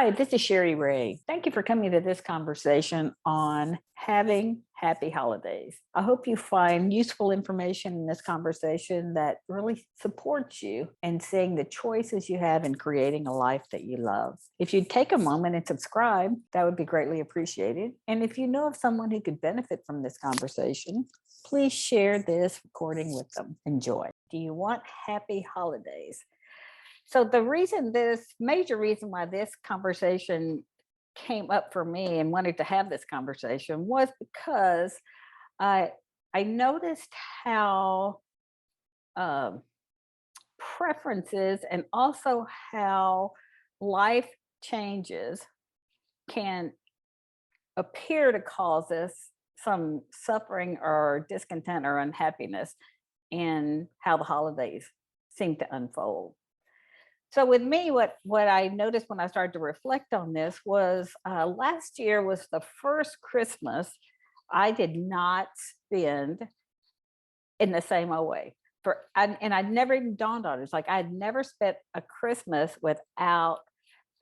Hi, this is Sherry Ray. Thank you for coming to this conversation on having happy holidays. I hope you find useful information in this conversation that really supports you in seeing the choices you have in creating a life that you love. If you'd take a moment and subscribe, that would be greatly appreciated. And if you know of someone who could benefit from this conversation, please share this recording with them. Enjoy. Do you want happy holidays? So the reason this major reason why this conversation came up for me and wanted to have this conversation was because I I noticed how um, preferences and also how life changes can appear to cause us some suffering or discontent or unhappiness in how the holidays seem to unfold. So with me, what I noticed when I started to reflect on this was last year was the first Christmas I did not spend in the same old way. And I'd never even dawned on it. It's like I'd never spent a Christmas without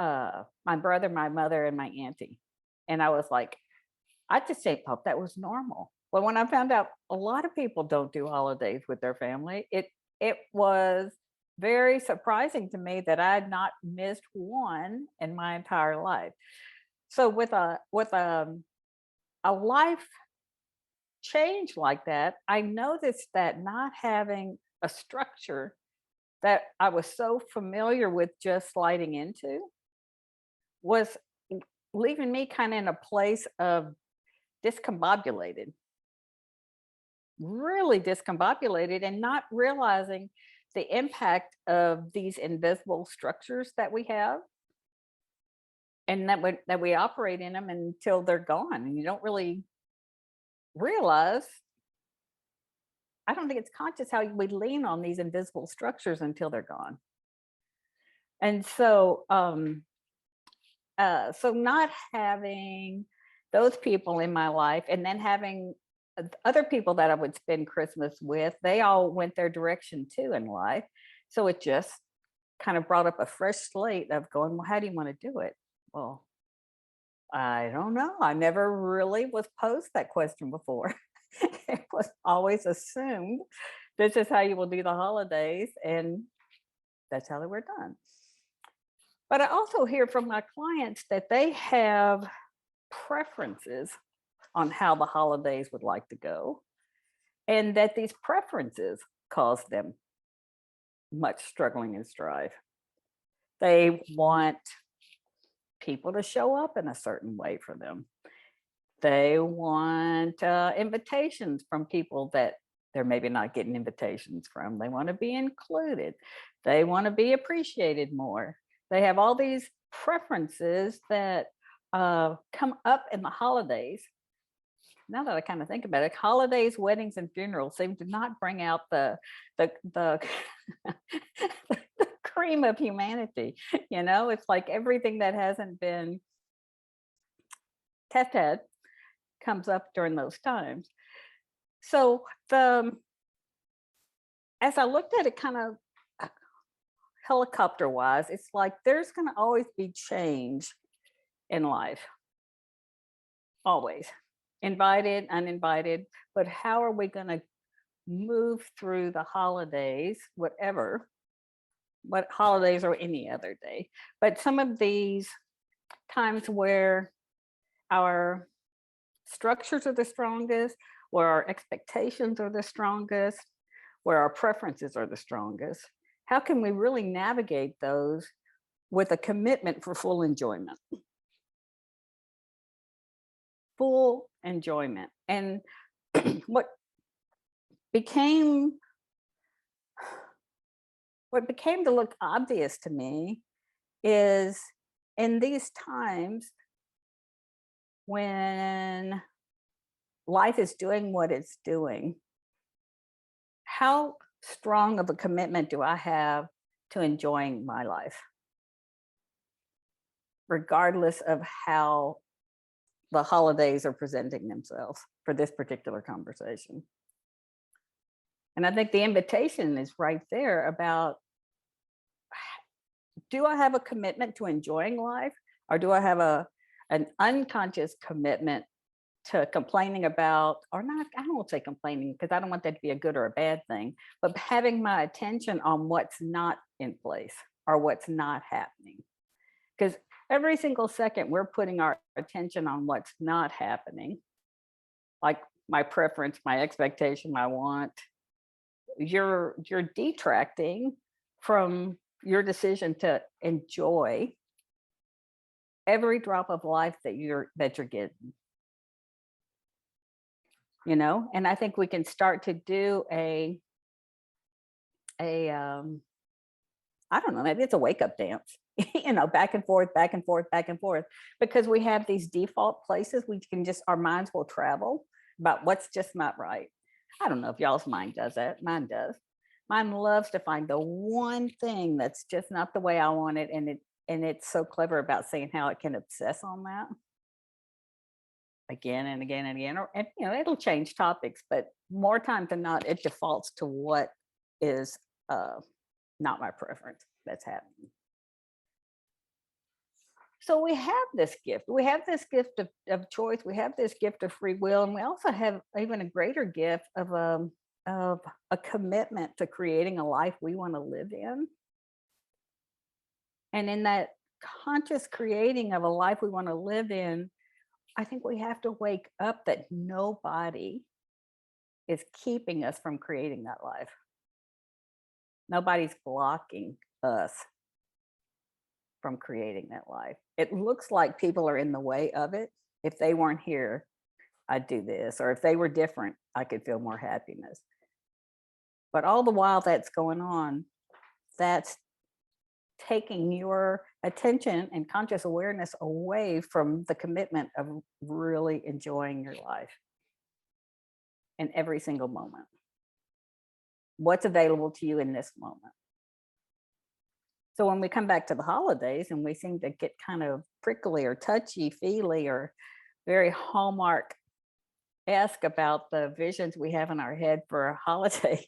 my brother, my mother, and my auntie. And I was like, I just thought that was normal. But when I found out a lot of people don't do holidays with their family, it was very surprising to me that I had not missed one in my entire life. So with a life change like that, I noticed that not having a structure that I was so familiar with just sliding into was leaving me kind of in a place of discombobulated, really discombobulated, and not realizing the impact of these invisible structures that we have and that we operate in them until they're gone and you don't really realize. I don't think it's conscious how we lean on these invisible structures until they're gone. And so not having those people in my life and then having other people that I would spend Christmas with, they all went their direction too in life. So it just kind of brought up a fresh slate of going, well, how do you want to do it? Well, I don't know. I never really was posed that question before. It was always assumed this is how you will do the holidays, and that's how they were done. But I also hear from my clients that they have preferences on how the holidays would like to go, and that these preferences cause them much struggling and strife. They want people to show up in a certain way for them. They want invitations from people that they're maybe not getting invitations from. They want to be included. They want to be appreciated more. They have all these preferences that come up in the holidays. Now that I kind of think about it, holidays, weddings, and funerals seem to not bring out the the cream of humanity. It's like everything that hasn't been tested comes up during those times. So as I looked at it kind of helicopter wise, it's like there's going to always be change in life, always invited, uninvited. But how are we going to move through the holidays, what holidays or any other day? But some of these times where our structures are the strongest, where our expectations are the strongest, where our preferences are the strongest. How can we really navigate those with a commitment for full enjoyment? Full enjoyment. And what became what became to look obvious to me is in these times when life is doing what it's doing, how strong of a commitment do I have to enjoying my life, regardless of how the holidays are presenting themselves for this particular conversation? And I think the invitation is right there about, do I have a commitment to enjoying life? Or do I have an unconscious commitment to complaining about, or not, I don't want to say complaining because I don't want that to be a good or a bad thing, but having my attention on what's not in place or what's not happening. Because every single second we're putting our attention on what's not happening, like my preference, my expectation, my want, you're detracting from your decision to enjoy every drop of life that you're getting, and I think we can start to do a I don't know, maybe it's a wake up dance, back and forth, back and forth, back and forth, because we have these default places we can just, our minds will travel about what's just not right. I don't know if y'all's mind does that. Mine does. Mine loves to find the one thing that's just not the way I want it. And it's so clever about saying how it can obsess on that again and again and again. And it'll change topics, but more times than not, it defaults to what is not my preference that's happening. So we have this gift. We have this gift of choice. We have this gift of free will, and we also have even a greater gift of a commitment to creating a life we want to live in. And in that conscious creating of a life we want to live in, I think we have to wake up that nobody is keeping us from creating that life. Nobody's blocking us from creating that life. It looks like people are in the way of it. If they weren't here, I'd do this. Or if they were different, I could feel more happiness. But all the while that's going on, that's taking your attention and conscious awareness away from the commitment of really enjoying your life in every single moment. What's available to you in this moment? So when we come back to the holidays and we seem to get kind of prickly or touchy feely or very Hallmark-esque about the visions we have in our head for holidays,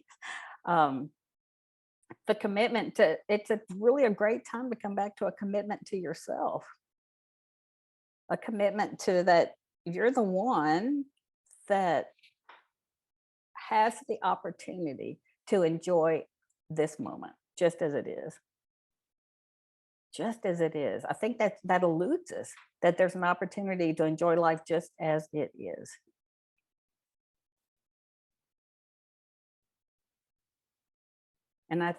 the commitment to, it's really a great time to come back to a commitment to yourself, a commitment to that you're the one that has the opportunity to enjoy this moment just as it is. Just as it is. I think that eludes us, that there's an opportunity to enjoy life just as it is. And I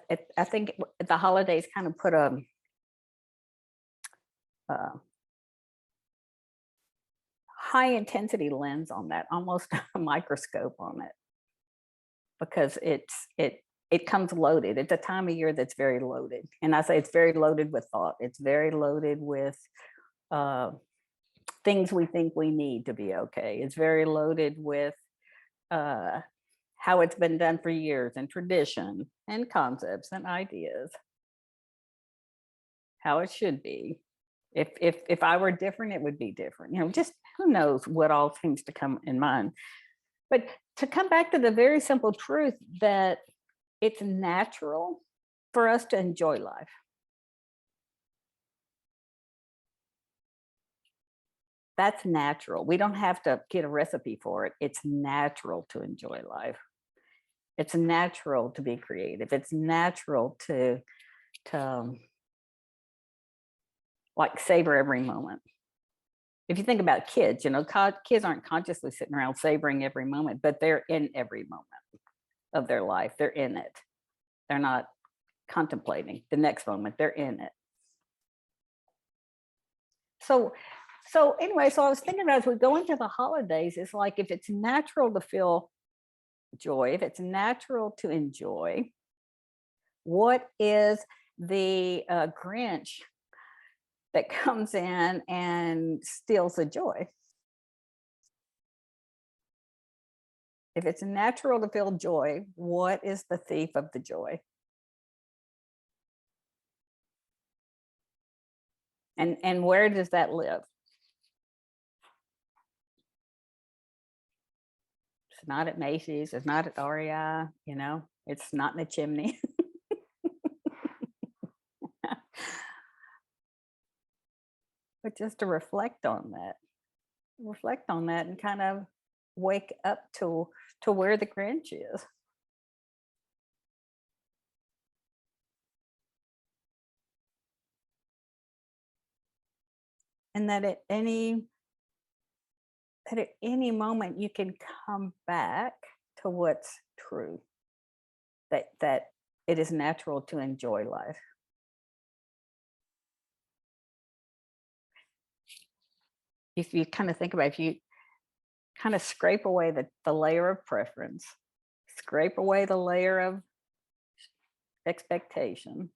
think the holidays kind of put a high intensity lens on that, almost a microscope on it, because it comes loaded. It's a time of year that's very loaded. And I say it's very loaded with thought. It's very loaded with things we think we need to be okay. It's very loaded with how it's been done for years, and tradition and concepts and ideas, how it should be. If I were different, it would be different. Just who knows what all seems to come in mind. But to come back to the very simple truth that it's natural for us to enjoy life. That's natural. We don't have to get a recipe for it. It's natural to enjoy life. It's natural to be creative. It's natural to like savor every moment. If you think about kids, kids aren't consciously sitting around savoring every moment, but they're in every moment of their life. They're in it. They're not contemplating the next moment. They're in it. So anyway, so I was thinking about, as we go into the holidays, it's like, if it's natural to feel joy, if it's natural to enjoy, what is the Grinch that comes in and steals the joy? If it's natural to feel joy, what is the thief of the joy? And where does that live? It's not at Macy's. It's not at REI. It's not in the chimney. but just to reflect on that and kind of wake up to where the Grinch is. And that at any moment you can come back to what's true, that it is natural to enjoy life. If you kind of think about it, if you kind of scrape away the layer of preference, scrape away the layer of expectation,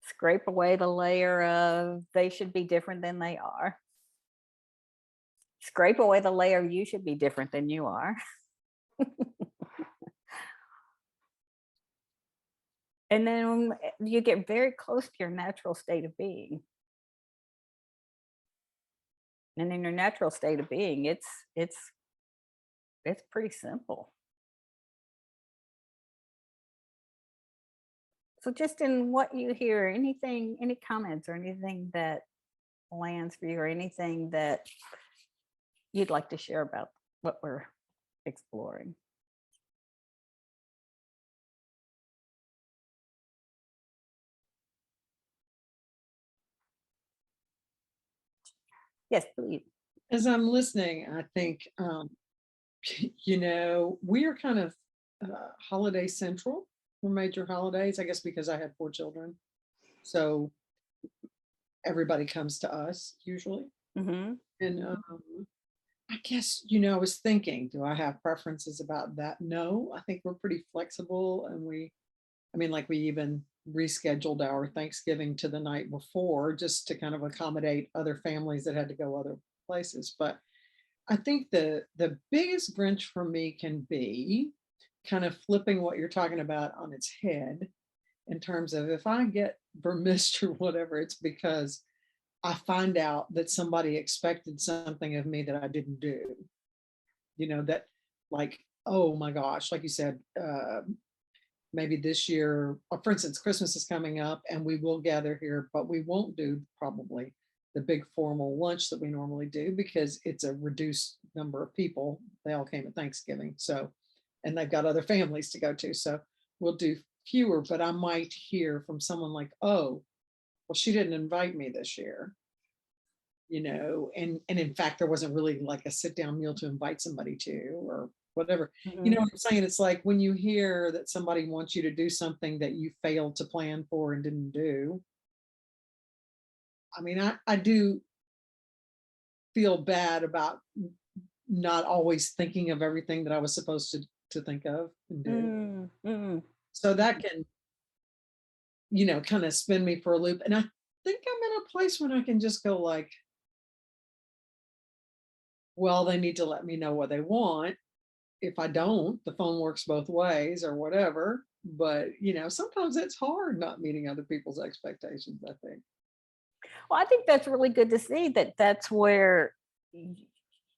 scrape away the layer of they should be different than they are, scrape away the layer you should be different than you are. And then you get very close to your natural state of being. And in your natural state of being, it's pretty simple. So just in what you hear, any comments or anything that lands for you, or anything that you'd like to share about what we're exploring? Yes, please. As I'm listening, I think, we are kind of holiday central for major holidays, I guess, because I have 4 children. So everybody comes to us usually. Hmm. And I guess, I was thinking, do I have preferences about that? No, I think we're pretty flexible. And like we even rescheduled our Thanksgiving to the night before just to kind of accommodate other families that had to go other places. But I think the biggest Grinch for me can be kind of flipping what you're talking about on its head, in terms of if I get vermissed or whatever, it's because I find out that somebody expected something of me that I didn't do. That, like, oh my gosh, like you said, maybe this year, for instance, Christmas is coming up and we will gather here, but we won't do probably the big formal lunch that we normally do because it's a reduced number of people. They all came at Thanksgiving. So, and they've got other families to go to. So we'll do fewer, but I might hear from someone like, oh, well, she didn't invite me this year. And in fact, there wasn't really like a sit down meal to invite somebody to, or whatever. You know Hmm. what I'm saying? It's like when you hear that somebody wants you to do something that you failed to plan for and didn't do. I do feel bad about not always thinking of everything that I was supposed to think of and do. Mm-hmm. So that can, kind of spin me for a loop. And I think I'm in a place when I can just go like, well, they need to let me know what they want. If I don't, the phone works both ways or whatever. But, sometimes it's hard not meeting other people's expectations, I think. Well, I think that's really good to see that that's where y-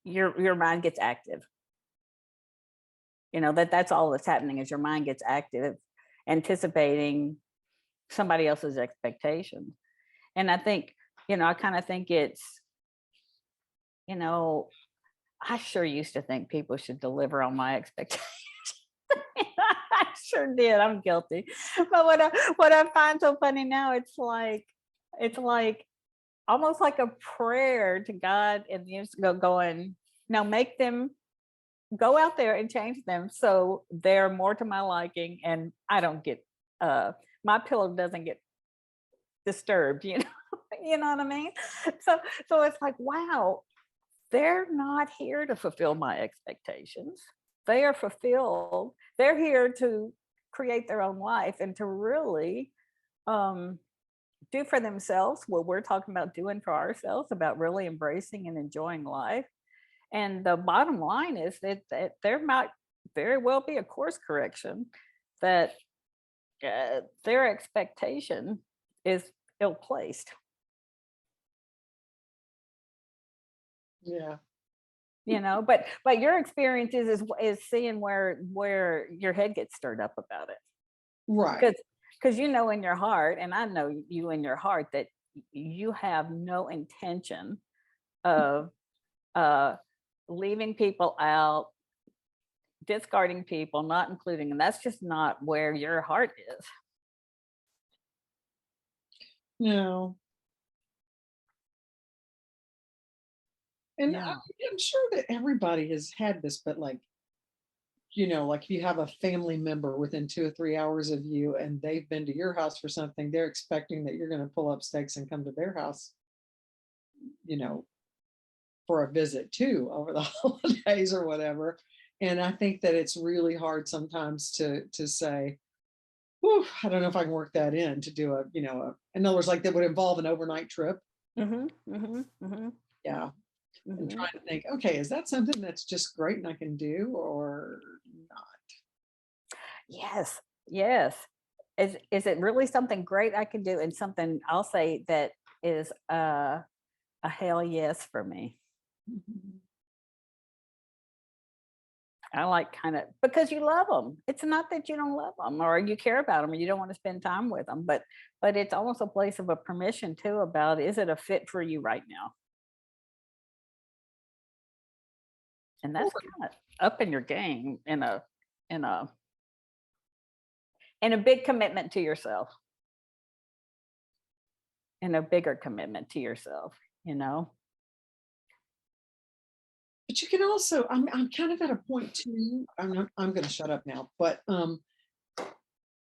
your mind gets active. That's all that's happening is your mind gets active, anticipating somebody else's expectations. And I think, I kind of think you know, I sure used to think people should deliver on my expectations. I sure did. I'm guilty. But what I find so funny now, it's like almost like a prayer to God, and you just going, now make them go out there and change them so they're more to my liking, and I don't get my pillow doesn't get disturbed, you know what I mean? So so it's like, wow, they're not here to fulfill my expectations. They are fulfilled. They're here to create their own life and to really um, do for themselves what we're talking about doing for ourselves, about really embracing and enjoying life. And the bottom line is that there might very well be a course correction, that their expectation is ill placed. Yeah. But your experience is seeing where your head gets stirred up about it, Right. because in your heart, and I know you in your heart, that you have no intention of uh, leaving people out, discarding people, not including them. That's just not where your heart is. No. And Yeah. I'm sure that everybody has had this, but like, like if you have a family member within 2 or 3 hours of you and they've been to your house for something, they're expecting that you're going to pull up stakes and come to their house, you know, for a visit too over the holidays or whatever. And I think that it's really hard sometimes to say, "Whew, I don't know if I can work that in to do in other words, like that would involve an overnight trip." Mm-hmm, mm-hmm, mm-hmm, Yeah. And mm-hmm. trying to think, okay, is that something that's just great and I can do or not? Yes, yes. Is it really something great I can do, and something I'll say that is a hell yes for me. Mhm. I like kind of, because you love them. It's not that you don't love them or you care about them or you don't want to spend time with them, but it's almost a place of a permission too about, is it a fit for you right now? And that's Or kind of up in your game in a in a big commitment to yourself, and a bigger commitment to yourself, you know? but you can also, I'm kind of at a point too. I'm going to shut up now. But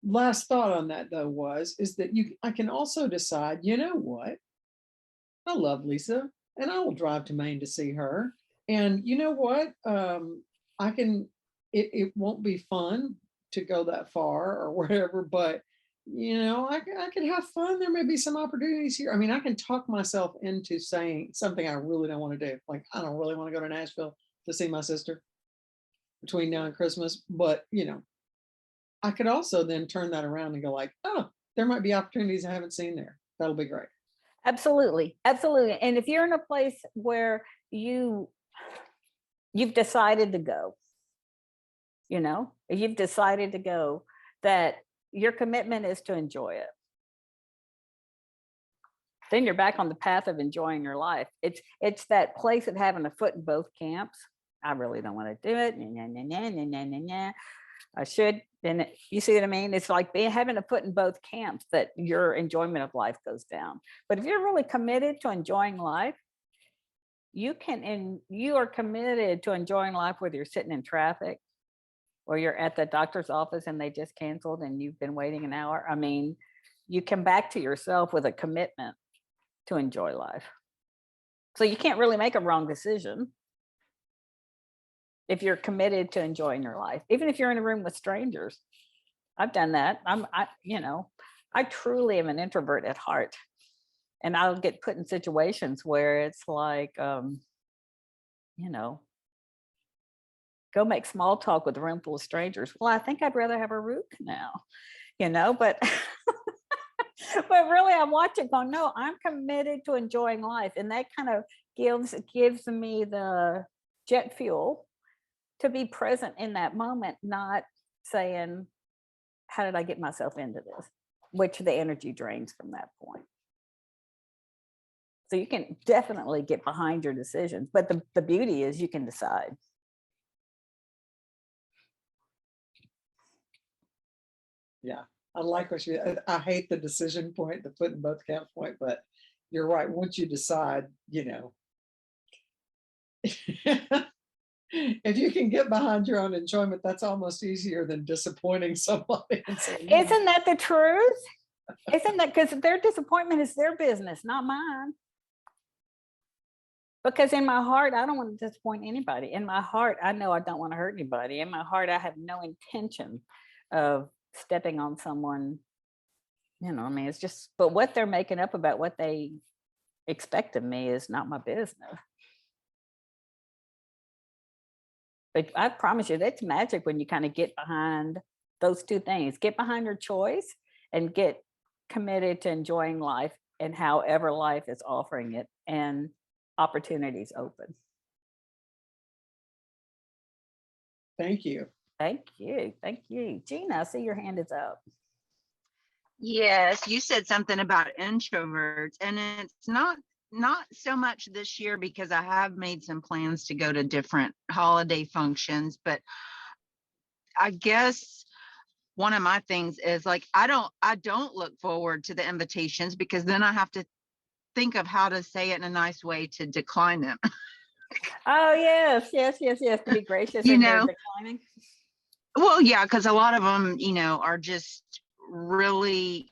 last thought on that though is that I can also decide. You know what? I love Lisa, and I will drive to Maine to see her. And you know what? I can. It won't be fun to go that far or whatever, but I can have fun. There may be some opportunities here. I mean, I can talk myself into saying something I really don't want to do. Like, I don't really want to go to Nashville to see my sister between now and Christmas, but I could also then turn that around and go like, oh, there might be opportunities I haven't seen there. That'll be great. Absolutely, absolutely. And if you're in a place where you've decided to go, if you've decided to go, that your commitment is to enjoy it, then you're back on the path of enjoying your life. It's that place of having a foot in both camps. I really don't want to do it. Nah, nah, nah, nah, nah, nah, nah. I should. Then you see what I mean? It's like having a foot in both camps, that your enjoyment of life goes down. But if you're really committed to enjoying life, you are committed to enjoying life, whether you're sitting in traffic or you're at the doctor's office and they just canceled and you've been waiting an hour. I mean, you come back to yourself with a commitment to enjoy life. So you can't really make a wrong decision if you're committed to enjoying your life, even if you're in a room with strangers. I've done that. I truly am an introvert at heart. And I'll get put in situations where it's like, you know, go make small talk with a room full of strangers. Well, I think I'd rather have a root canal, but but really I'm watching going, no, I'm committed to enjoying life. And that kind of gives me the jet fuel to be present in that moment, not saying, how did I get myself into this? Which the energy drains from that point. So you can definitely get behind your decisions, but the beauty is you can decide. Yeah, I like what I hate the decision point, the foot in both camps point, but you're right. Once you decide, if you can get behind your own enjoyment, that's almost easier than disappointing somebody and saying, no. Isn't that the truth? Isn't that, because their disappointment is their business, not mine. Because in my heart, I don't want to disappoint anybody. In my heart, I know I don't want to hurt anybody. In my heart, I have no intention of stepping on someone. I mean, it's just, but what they're making up about what they expect of me is not my business. But I promise you, that's magic when you kind of get behind those two things, get behind your choice and get committed to enjoying life and however life is offering it, and opportunities open. Thank you. Thank you. Thank you. Gina, I see your hand is up. Yes, you said something about introverts, and it's not so much this year because I have made some plans to go to different holiday functions, but I guess one of my things is like I don't look forward to the invitations because then I have to think of how to say it in a nice way to decline them. Oh, yes, yes, yes, yes, to be gracious You in your know, declining. well, yeah, because a lot of them, are just really,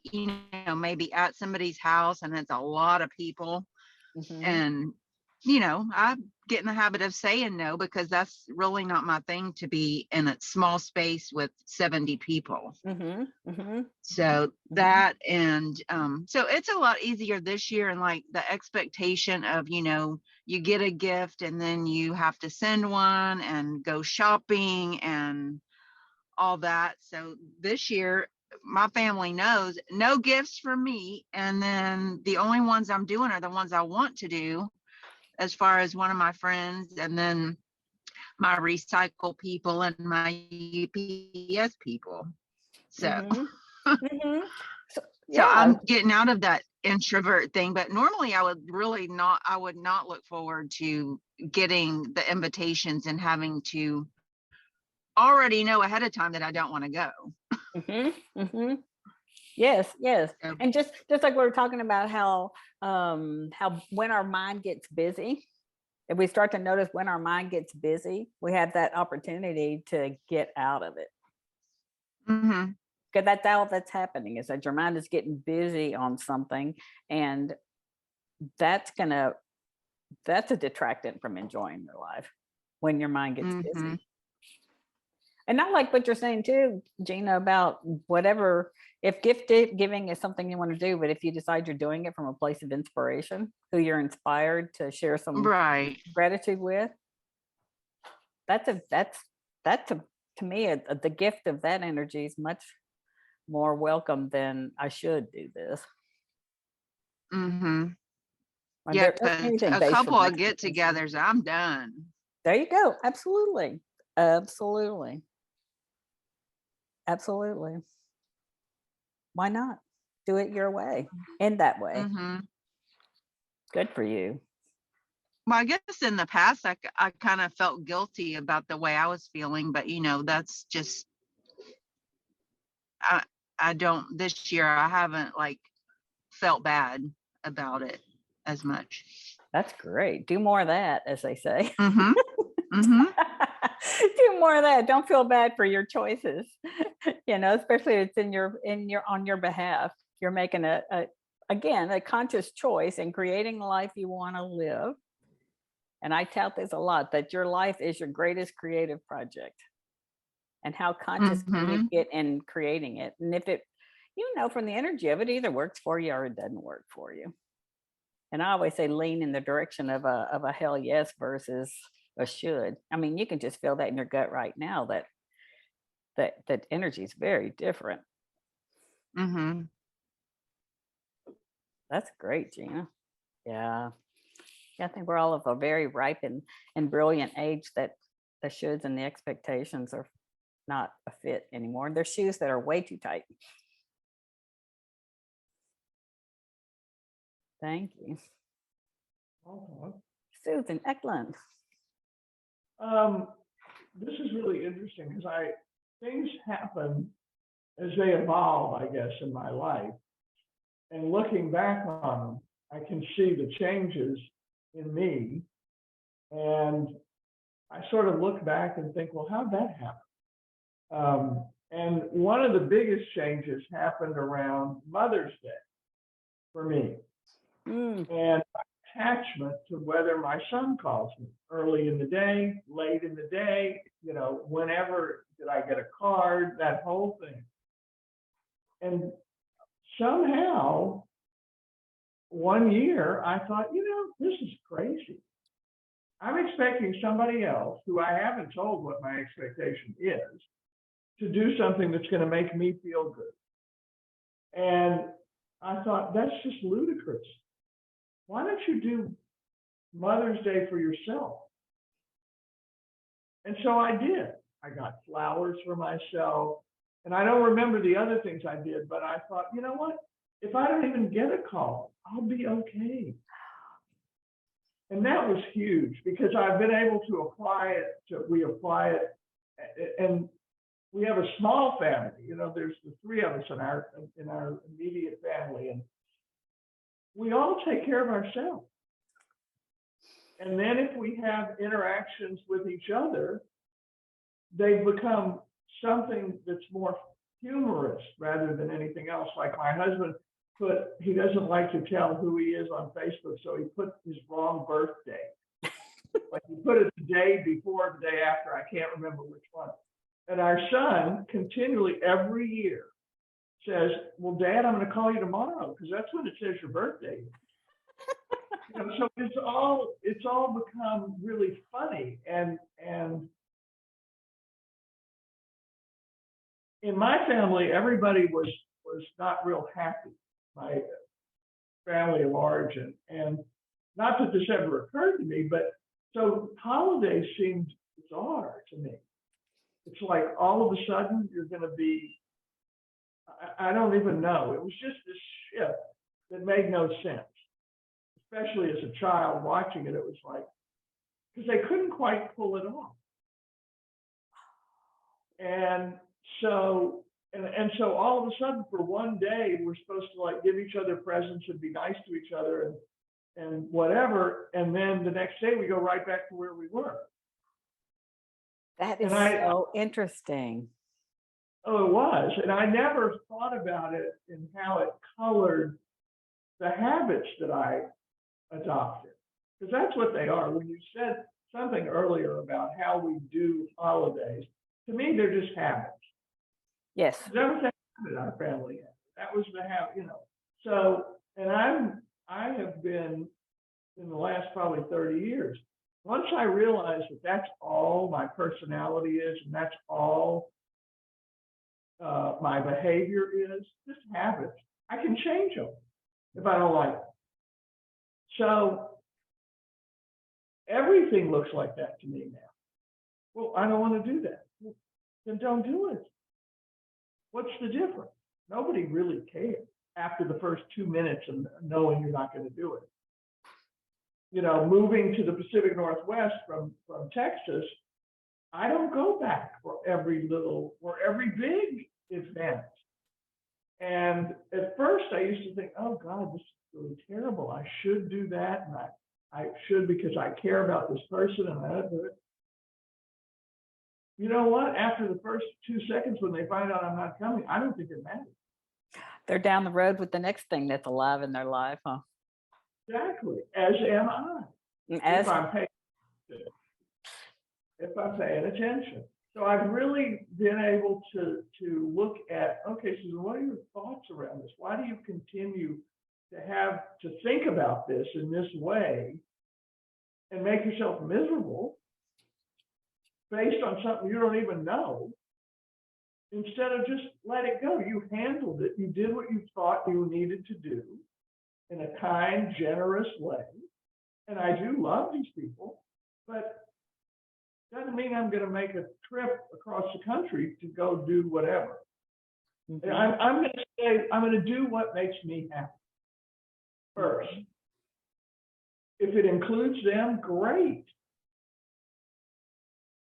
maybe at somebody's house and it's a lot of people. Mhm, And, I get in the habit of saying no because that's really not my thing to be in a small space with 70 people. mhm, mhm, So mhm, that and so it's a lot easier this year and like the expectation of, you get a gift and then you have to send one and go shopping and all that. So this year, my family knows no gifts from me. And then the only ones I'm doing are the ones I want to do, as far as one of my friends, and then my recycle people and my UPS people. So, mhm, mhm. So, so yeah, I'm getting out of that introvert thing. But normally, I would not look forward to getting the invitations and having to already know ahead of time that I don't want to go. mhm, mhm. Yes, yes. So, And just like we were talking about how when our mind gets busy, if we start to notice when our mind gets busy, we have that opportunity to get out of it. mhm. Because that's all that's happening is that your mind is getting busy on something, and that's gonna that's a detractant from enjoying your life when your mind gets Mhm. busy. And I like what you're saying too, Gina, about whatever, if giving is something you want to do, but if you decide you're doing it from a place of inspiration, who you're inspired to share some Right. gratitude with, that's a to me the gift of that energy is much more welcome than I should do this. Mhm. And Yeah, there because anything a based from couple of expectation. get-togethers, I'm done. There you go. Absolutely. Absolutely. Absolutely. Why not? Do it your way, in that way. Mhm. Good for you. Well, I guess in the past, I kind of felt guilty about the way I was feeling, but that's just I I don't this year I haven't like felt bad about it as much. That's great. Do more of that, as they say. Mhm. Mhm. Do more of that. Don't feel bad for your choices. Especially if it's in your on your behalf. You're making a again a conscious choice and creating the life you want to live. And I tout this a lot that your life is your greatest creative project. And how conscious can you Mhm. get in creating it? And if it, from the energy of it, either works for you or it doesn't work for you. And I always say lean in the direction of a hell yes versus a should. I mean, you can just feel that in your gut right now that energy is very different. Mhm. That's great, Gina. Yeah. Yeah, I think we're all of a very ripe and brilliant age that the shoulds and the expectations are not a fit anymore. They're shoes that are way too tight. Thank you. Uh-huh. Susan Eklund. Um, this is really interesting because things happen as they evolve, I guess, in my life. And looking back on them, I can see the changes in me. And I sort of look back and think, well, how'd that happen? And one of the biggest changes happened around Mother's Day for me. Mm, And attachment to whether my son calls me early in the day, late in the day, whenever did I get a card, that whole thing. And somehow, one year, I thought, this is crazy. I'm expecting somebody else who I haven't told what my expectation is to do something that's going to make me feel good. And I thought, that's just ludicrous. Why don't you do Mother's Day for yourself? And so I did. I got flowers for myself And I don't remember the other things I did, but I thought, you know what? If I don't even get a call, I'll be okay. And that was huge because I've been able to apply it, we apply it, and we have a small family. You know, there's the three of us in our immediate family, and we all take care of ourselves. And then if we have interactions with each other, they become something that's more humorous rather than anything else. Like my husband he doesn't like to tell who he is on Facebook, so he put his wrong birthday. Like he put it the day before, the day after, I can't remember which one. And our son continually every year says, well, Dad, I'm going to call you tomorrow because that's when it says your birthday. You know, so it's all become really funny. And in my family, everybody was not real happy. My family at large, and not that this ever occurred to me, but so holidays seemed bizarre to me. It's like all of a sudden you're going to be, I don't even know. It was just this shift that made no sense, especially as a child watching it. It was like, because they couldn't quite pull it off. And so all of a sudden for one day, we're supposed to like give each other presents and be nice to each other and whatever. And then the next day we go right back to where we were. That is And so interesting. Oh, it was. And I never thought about it and how it colored the habits that I adopted. Because that's what they are. When you said something earlier about how we do holidays, to me, they're just habits. Yes. That was the habit our family had. That was the habit, you know. So, and I have been in the last probably 30 years. Once I realized that that's all my personality is, and that's all my behavior is, just habits, I can change them if I don't like it. So everything looks like that to me now. Well, I don't want to do that. Well, then don't do it. What's the difference? Nobody really cares after the first 2 minutes of knowing you're not going to do it. You know, moving to the Pacific Northwest from Texas, I don't go back for every big event. And at first I used to think, oh God, this is really terrible. I should do that. And I should because I care about this person and I don't do it. You know what? After the first 2 seconds when they find out I'm not coming, I don't think it matters. They're down the road with the next thing that's alive in their life, huh? Exactly. As am I. As if I'm paying attention. So I've really been able to look at, okay, so what are your thoughts around this? Why do you continue to think about this in this way and make yourself miserable based on something you don't even know, instead of just let it go? You handled it. You did what you thought you needed to do in a kind, generous way. And I do love these people, but doesn't mean I'm going to make a trip across the country to go do whatever. Mhm. I'm going to say, I'm going to do what makes me happy first. If it includes them, great.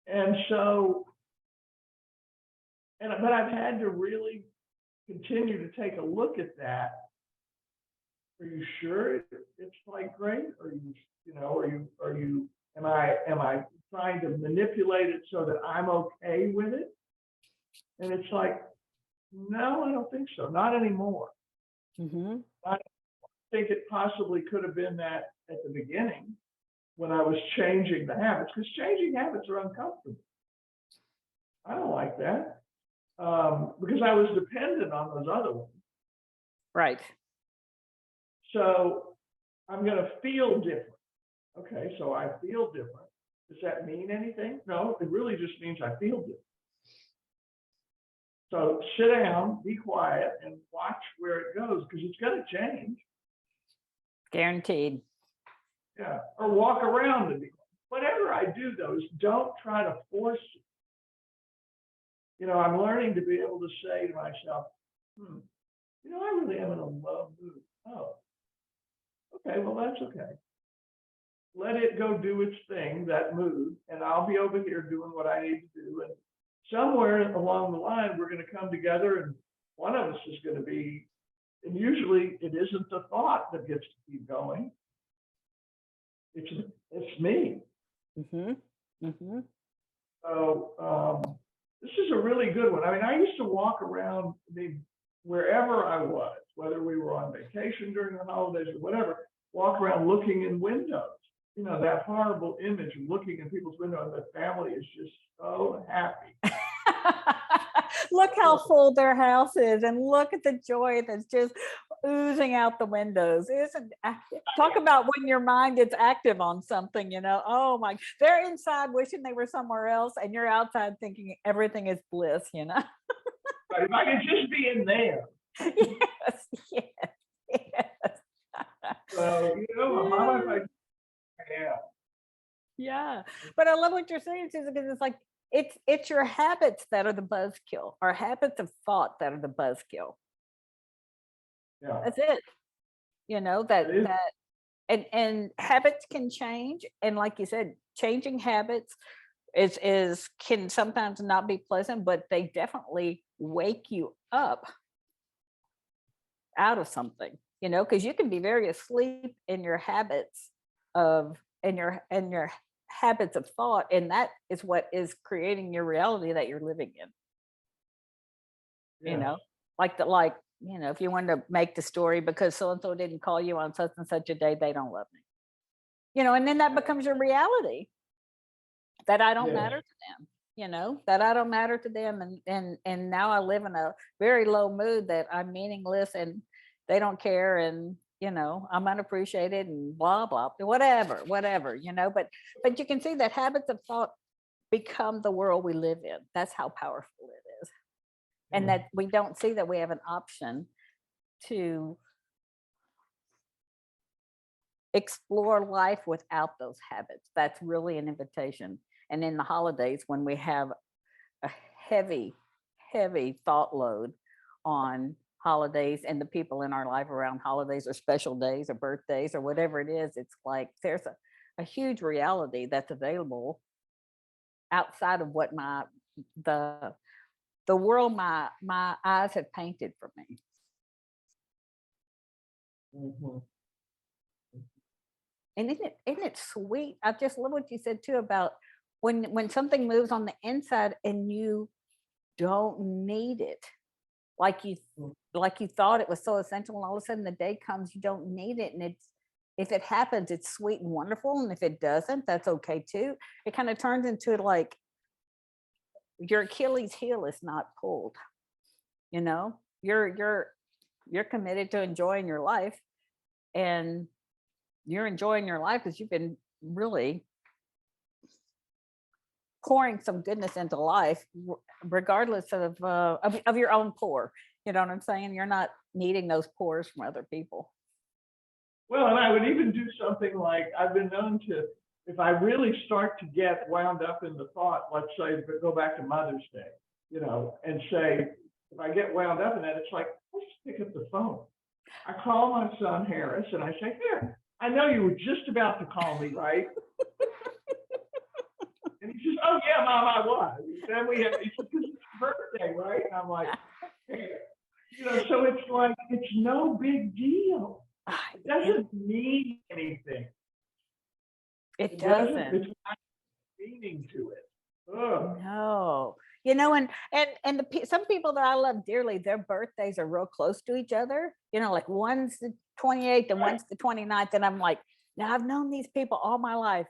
And so, but I've had to really continue to take a look at that. Are you sure it's like great? Am I trying to manipulate it so that I'm okay with it? And it's like, no, I don't think so. Not anymore. Mm-hmm. I think it possibly could have been that at the beginning when I was changing the habits, because changing habits are uncomfortable. I don't like that because I was dependent on those other ones. Right. So I'm going to feel different. Okay, so I feel different. Does that mean anything? No, it really just means I feel different. So sit down, be quiet, and watch where it goes, because it's going to change. Guaranteed. Yeah, or walk around and be quiet. Whatever I do, though, is don't try to force it. I'm learning to be able to say to myself, I really am in a low mood. Oh, okay, well, that's okay. Let it go do its thing, that mood, and I'll be over here doing what I need to do. And somewhere along the line, we're going to come together, and one of us is going to be, and usually it isn't the thought that gets to keep going. It's me. So this is a really good one. I mean, I used to walk around, wherever I was, whether we were on vacation during the holidays or whatever, walk around looking in windows. That horrible image of looking in people's windows, and the family is just so happy. Look how full their house is, and look at the joy that's just oozing out the windows. Talk about when your mind gets active on something, oh my, they're inside wishing they were somewhere else, and you're outside thinking everything is bliss. But if I could just be in there. Yes. So, how about if Yeah, but I love what you're saying, Susan, because it's like it's your habits that are the buzzkill, or habits of thought that are the buzzkill. Yeah. That's it. That It is. and habits can change, and like you said, changing habits is can sometimes not be pleasant, but they definitely wake you up out of something, because you can be very asleep in your habits of and your habits of thought, and that is what is creating your reality that you're living in. Yeah. If you wanted to make the story, because so and so didn't call you on such and such a day, they don't love me. And then that becomes your reality, that I don't Yes. matter to them. That I don't matter to them, and now I live in a very low mood, that I'm meaningless and they don't care, and I'm unappreciated, and blah blah, whatever. But you can see that habits of thought become the world we live in. That's how powerful it is. And that we don't see that we have an option to explore life without those habits. That's really an invitation. And in the holidays, when we have a heavy thought load on holidays and the people in our life around holidays or special days or birthdays or whatever it is, it's like there's a huge reality that's available outside of what the world my eyes have painted for me. Mhm. And isn't it sweet? I just love what you said too about when something moves on the inside and you don't need it, like you thought it was so essential, and all of a sudden the day comes, you don't need it, and if it happens, it's sweet and wonderful, and if it doesn't, that's okay too. It kind of turns into like your Achilles heel is not pulled. You're committed to enjoying your life, and you're enjoying your life because you've been really pouring some goodness into life, regardless of your own pour. You know what I'm saying? You're not needing those pours from other people. Well, and I would even do something like, I've been known to, if I really start to get wound up in the thought, let's say, go back to Mother's Day, and say, if I get wound up in that, it's like, let's pick up the phone. I call my son Harris and I say, here, I know you were just about to call me, right? And he says, oh yeah, Mom, I was. Then he said, because it's your birthday, right? And I'm like, hey. So it's like, it's no big deal. It doesn't mean anything. It doesn't. It's not meaning to it. Ugh. No, and some people that I love dearly, their birthdays are real close to each other. Like one's the 28th and one's the 29th, and I'm like, now I've known these people all my life.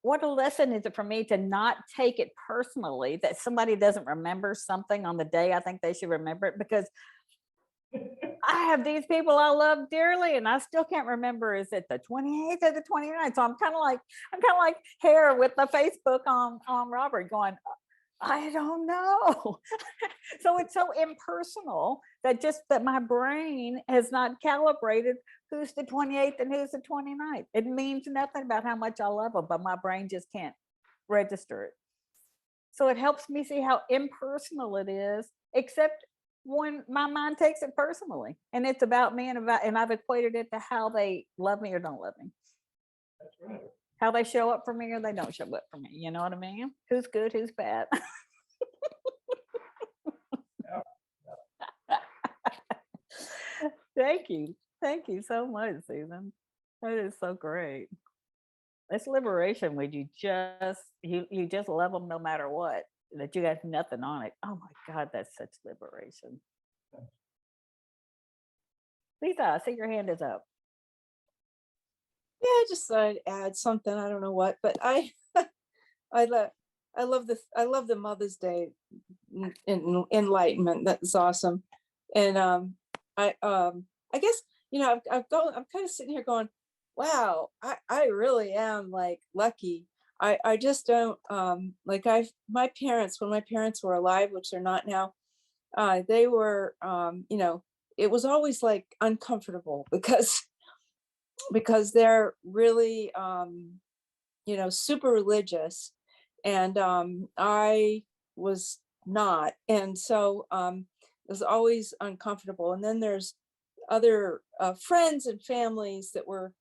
What a lesson is it for me to not take it personally that somebody doesn't remember something on the day I think they should remember it, because I have these people I love dearly, and I still can't remember, is it the 28th or the 29th? So I'm kind of like Hare with the Facebook on Robert, going, I don't know. So it's so impersonal that my brain has not calibrated who's the 28th and who's the 29th. It means nothing about how much I love them, but my brain just can't register it. So it helps me see how impersonal it is, except when my mind takes it personally and it's about me and I've equated it to how they love me or don't love me, That's right. how they show up for me or they don't show up for me. You know what I mean? Who's good, who's bad. Thank you. Thank you so much, Susan. That is so great. It's liberation when you just love them no matter what. That you got nothing on it. Oh my God, that's such liberation. Lisa, I see your hand is up. Yeah, I just thought I'd add something. I don't know what, but I love I love the Mother's Day enlightenment. That's awesome. And I guess, I'm kind of sitting here going, wow, I really am like lucky. I just don't like my parents, when my parents were alive, which they're not now, they were it was always like uncomfortable because they're really super religious, and I was not, and so it was always uncomfortable. And then there's other friends and families that were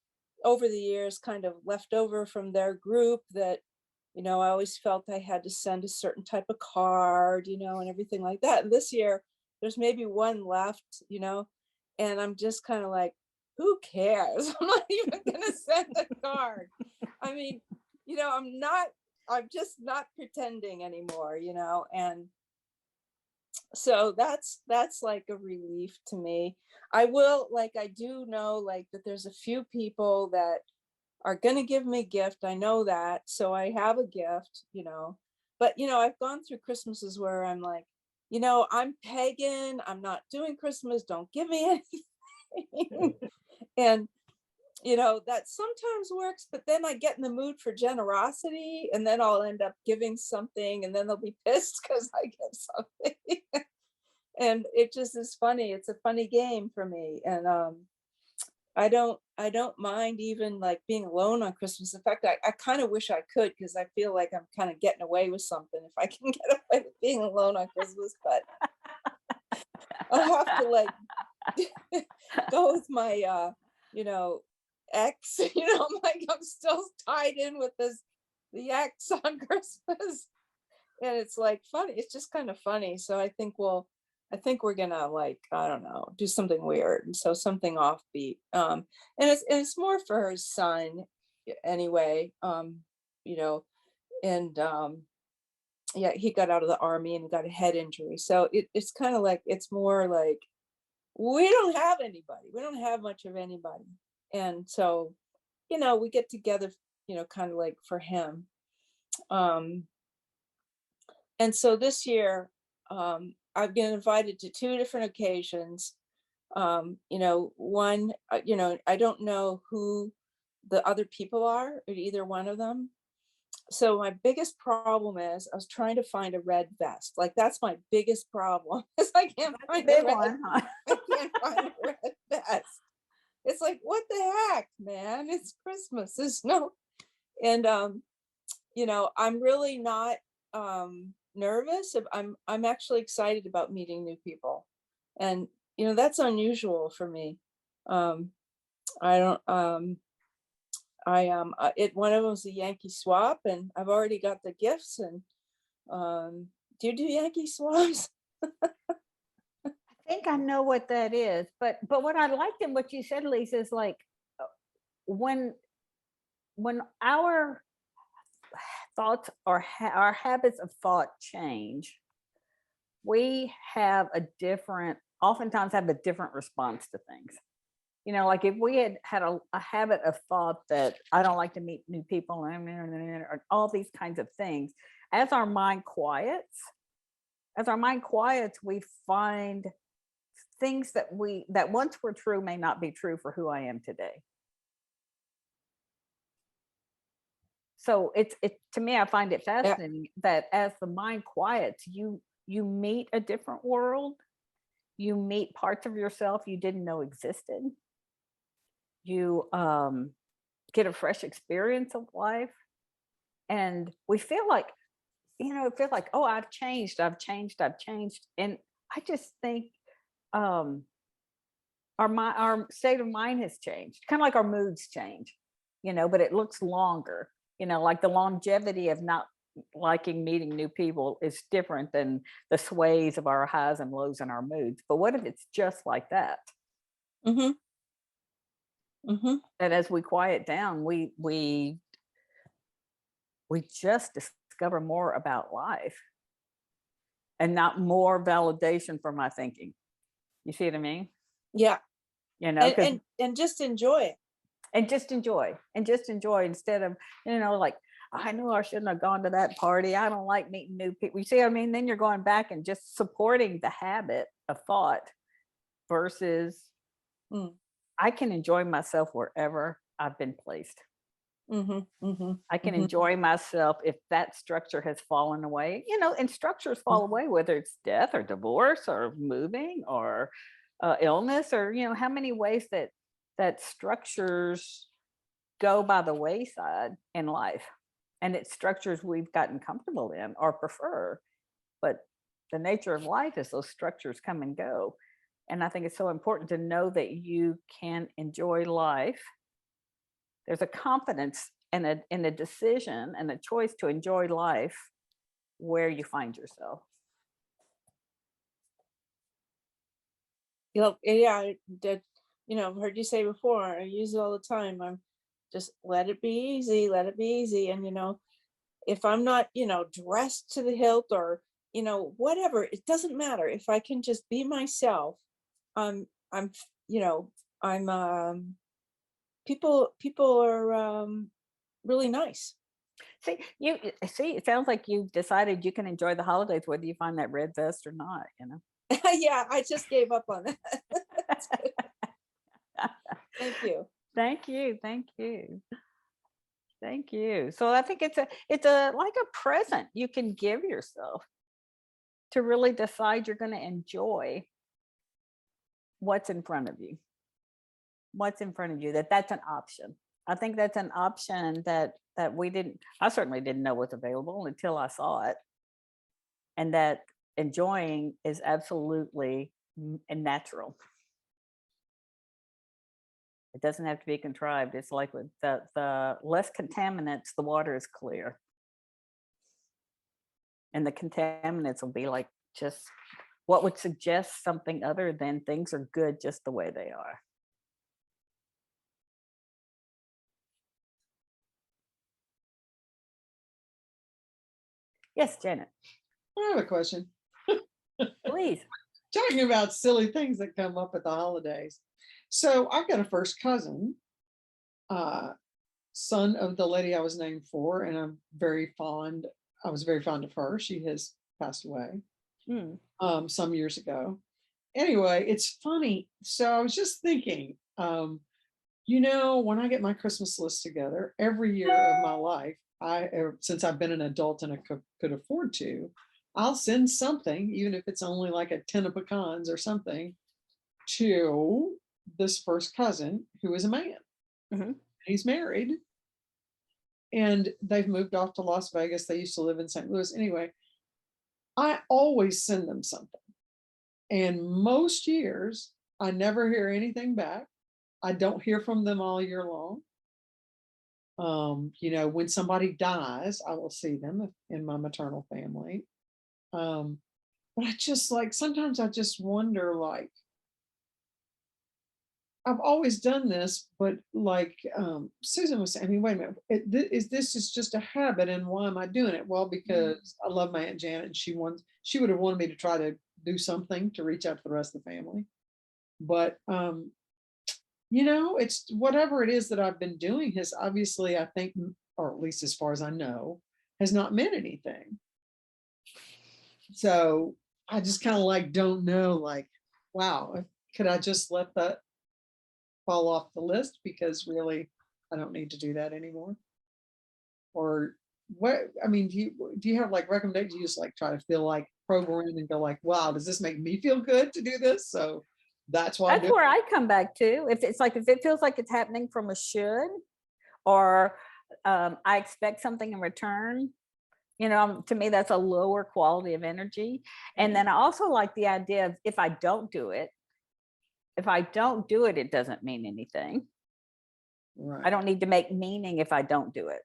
over the years kind of left over from their group that I always felt I had to send a certain type of card, and everything like that. And this year there's maybe one left, and I'm just kind of like, who cares? I'm not even gonna send a card. I mean, I'm just not pretending anymore, and so that's like a relief to me. I do know like that there's a few people that are going to give me a gift. I know that. So I have a gift, but I've gone through Christmases where I'm like, I'm pagan, I'm not doing Christmas, don't give me anything. And that sometimes works, but then I get in the mood for generosity, and then I'll end up giving something, and then they'll be pissed because I give something. And it just is funny. It's a funny game for me. And I don't mind even like being alone on Christmas. In fact, I kind of wish I could, because I feel like I'm kind of getting away with something if I can get away with being alone on Christmas. But I'll have to like go with my ex. I'm still tied in with the ex on Christmas, and it's like funny. It's just kind of funny. So I think we're gonna, like, I don't know, do something weird, and so something offbeat. And it's more for her son anyway. And yeah, he got out of the army and got a head injury, so it's kind of like, it's more like we don't have anybody. We don't have much of anybody, and so we get together, kind of like for him. Um, and so this year, I've been invited to two different occasions. One, I don't know who the other people are at either one of them. So my biggest problem is I was trying to find a red vest. Like, that's my biggest problem, is I can't find a Big red, one, huh? I can't find a red vest. It's like, what the heck, man? It's Christmas. There's no, and I'm really not nervous. I'm actually excited about meeting new people, and that's unusual for me. I don't it one of them was a Yankee swap, and I've already got the gifts. And do you do Yankee swaps? I think I know what that is, but what I liked in what you said, Lisa, is like when our thoughts or our habits of thought change, we oftentimes have a different response to things. Like if we had a habit of thought that I don't like to meet new people, or all these kinds of things, as our mind quiets, we find things that once were true may not be true for who I am today. So it's to me, I find it fascinating that as the mind quiets, you meet a different world, you meet parts of yourself you didn't know existed, you get a fresh experience of life, and we feel like it feels like, oh, I've changed. And I just think our state of mind has changed, kind of like our moods change, but it looks longer, like the longevity of not liking meeting new people is different than the sways of our highs and lows in our moods. But what if it's just like that? Mm-hmm. Mm-hmm. And as we quiet down, we just discover more about life and not more validation for my thinking. You see what I mean? Yeah. 'cause- And just enjoy it. and just enjoy instead of, like, I know I shouldn't have gone to that party. I don't like meeting new people. You see what I mean? Then you're going back and just supporting the habit of thought versus Mm. I can enjoy myself wherever I've been placed. Mm-hmm. Mm-hmm. I can Mhm. enjoy myself if that structure has fallen away, and structures fall away, whether it's death or divorce or moving or illness, or, how many ways that structures go by the wayside in life. And it's structures we've gotten comfortable in or prefer. But the nature of life is those structures come and go. And I think it's so important to know that you can enjoy life. There's a confidence and in a decision and a choice to enjoy life where you find yourself. Yeah, that, I've heard you say before, I use it all the time. I'm just let it be easy, let it be easy. And, if I'm not, dressed to the hilt or, whatever, it doesn't matter. If I can just be myself, I'm, I'm, people are really nice. See, it sounds like you've decided you can enjoy the holidays whether you find that red vest or not. Yeah, I just gave up on that. Thank you. Thank you. So I think it's a like a present you can give yourself to really decide you're going to enjoy what's in front of you. That's an option. I think that's an option that I certainly didn't know was available until I saw it. And that enjoying is absolutely natural. It doesn't have to be contrived. It's like with the less contaminants, the water is clear. And the contaminants will be like just what would suggest something other than things are good just the way they are. Yes, Janet, I have a question. please. Talking about silly things that come up at the holidays. So I've got a first cousin, son of the lady I was named for, and I was very fond of her. She has passed away some years ago. Anyway, it's funny. So I was just thinking, when I get my Christmas list together every year of my life, since I've been an adult and I could afford to, I'll send something, even if it's only like a tin of pecans or something, to this first cousin who is a man. Mhm. He's married and they've moved off to Las Vegas. They used to live in St. Louis. Anyway, I always send them something. And most years, I never hear anything back. I don't hear from them all year long. When somebody dies, I will see them in my maternal family. But I just sometimes I just wonder, I've always done this, but Susan was saying, I mean, wait a minute, is this just a habit and why am I doing it? Well, because I love my Aunt Janet and she would have wanted me to try to do something to reach out to the rest of the family. But, it's whatever it is that I've been doing has obviously, I think, or at least as far as I know, has not meant anything. So I just kind of don't know, wow, could I just let that fall off the list because really I don't need to do that anymore? Or what? I mean, do you have recommendations? You just try to feel programmed and go wow, does this make me feel good to do this? So that's why That's where I come back to. If it feels like it's happening from a should, or I expect something in return, You know, to me, that's a lower quality of energy. And then I also like the idea of if I don't do it, it doesn't mean anything. I Right. don't need to make meaning if I don't do it.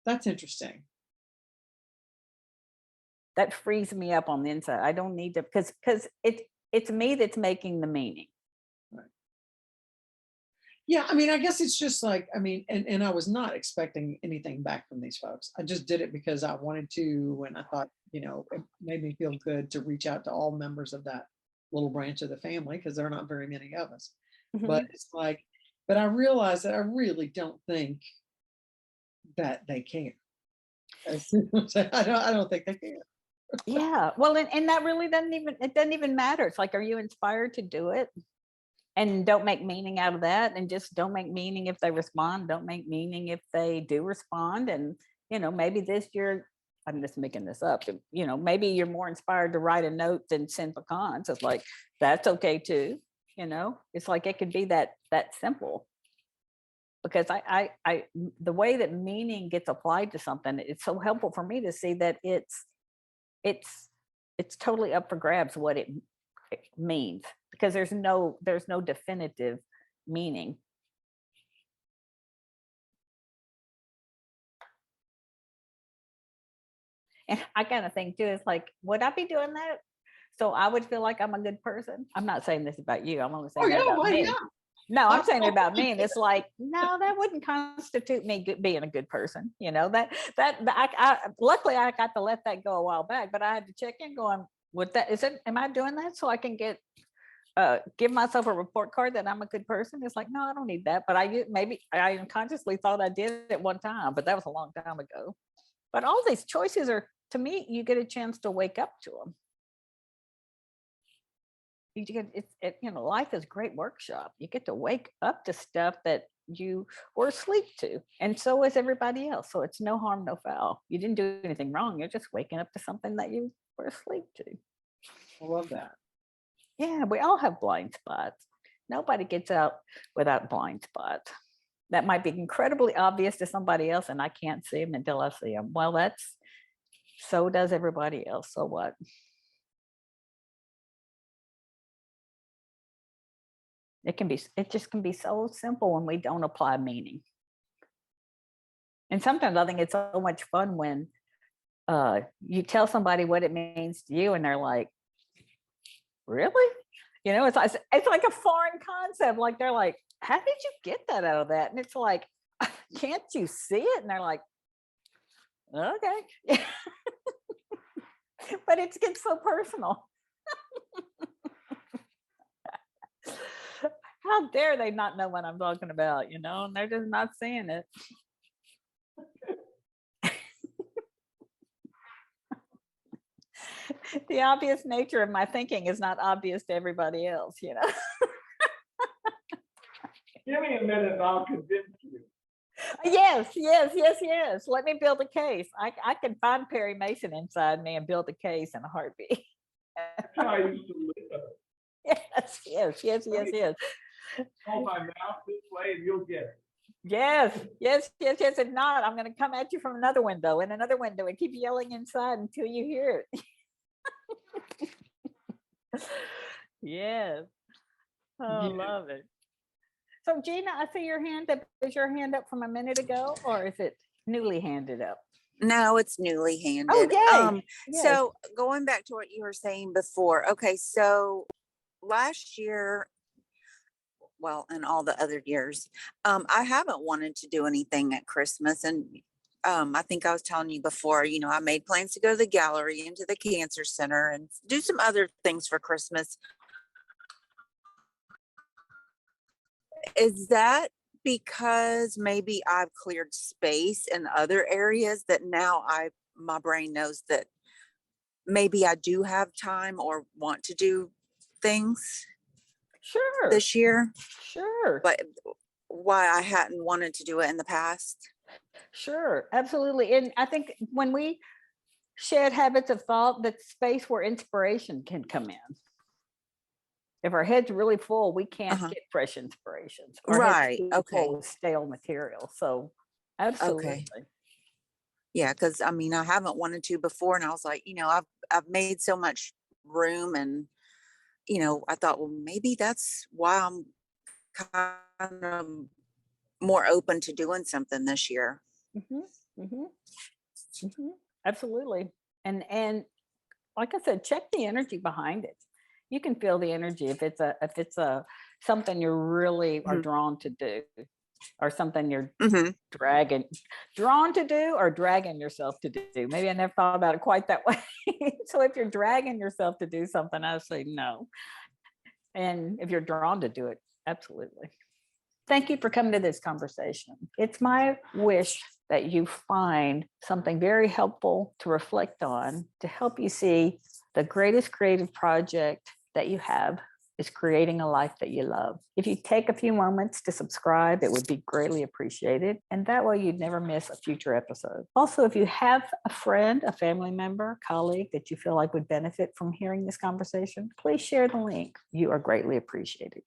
That's interesting. That frees me up on the inside. I don't need to, because it's me that's making the meaning. Yeah, I mean, I guess it's just like, I mean, and I was not expecting anything back from these folks. I just did it because I wanted to, and I thought, it made me feel good to reach out to all members of that little branch of the family, because there are not very many of us. But it's like, but I realized that I really don't think that they care. I don't think they care. Yeah, well, and that really it doesn't even matter. It's like, are you inspired to do it? And don't make meaning out of that, and just don't make meaning if they respond, don't make meaning if they do respond. And maybe this year, I'm just making this up, maybe you're more inspired to write a note than send pecans. It's like, that's okay too. It's like, it could be that simple. Because the way that meaning gets applied to something, it's so helpful for me to see that it's totally up for grabs what it means, because there's no definitive meaning. And I kind of think too, it's like, would I be doing that so I would feel like I'm a good person? I'm not saying this about you, I'm only saying that about me. No, I'm saying it about me, and it's like, no, that wouldn't constitute me being a good person. I luckily I got to let that go a while back, but I had to check in going, am I doing that so I can give myself a report card that I'm a good person? It's like, no, I don't need that. But maybe I unconsciously thought I did at one time, but that was a long time ago. But all these choices are, to me, you get a chance to wake up to them. Life is a great workshop. You get to wake up to stuff that you were asleep to, and so is everybody else. So it's no harm, no foul. You didn't do anything wrong. You're just waking up to something that you were asleep to. I love that. Yeah, we all have blind spots. Nobody gets out without blind spots. That might be incredibly obvious to somebody else, and I can't see them until I see them. Well, so does everybody else. So what? It just can be so simple when we don't apply meaning. And sometimes I think it's so much fun when you tell somebody what it means to you, and they're like, really? It's like a foreign concept. Like, they're like, how did you get that out of that? And it's like, can't you see it? And they're like, okay. But it gets so personal. How dare they not know what I'm talking about, and they're just not seeing it. The obvious nature of my thinking is not obvious to everybody else. Give me a minute and I'll convince you. Yes. Let me build a case. I can find Perry Mason inside me and build a case in a heartbeat. That's how I used to live. Yes. Hold my mouth this way and you'll get it. Yes. If not, I'm going to come at you from another window and another window and keep yelling inside until you hear it. Yes. Oh, Yeah. love it. So Gina, I see your hand up. Is your hand up from a minute ago, or is it newly handed up? No, it's newly handed. Oh, yay. Yes. So going back to what you were saying before, okay, so last year, well, and all the other years, I haven't wanted to do anything at Christmas. And I think I was telling you before, I made plans to go to the gallery and to the cancer center and do some other things for Christmas. Is that because maybe I've cleared space in other areas that now my brain knows that maybe I do have time or want to do things Sure. this year, Sure. but why I hadn't wanted to do it in the past? Sure. Absolutely. And I think when we shed habits of thought, that space where inspiration can come in. If our head's really full, we can't get fresh inspirations. Our head's Right. too Okay. full of stale material. So absolutely. Okay. Yeah, because I mean, I haven't wanted to before, and I was like, I've made so much room, and I thought, well, maybe that's why I'm kind of more open to doing something this year. Mhm, mhm, mhm. Absolutely. And like I said, check the energy behind it. You can feel the energy if it's a something you really are Mhm. drawn to do, or something you're Hmm. drawn to do, or dragging yourself to do. Maybe I never thought about it quite that way. So if you're dragging yourself to do something, I say no. And if you're drawn to do it, absolutely. Thank you for coming to this conversation. It's my wish that you find something very helpful to reflect on to help you see the greatest creative project that you have is creating a life that you love. If you take a few moments to subscribe, it would be greatly appreciated. And that way you'd never miss a future episode. Also, if you have a friend, a family member, colleague that you feel like would benefit from hearing this conversation, please share the link. You are greatly appreciated.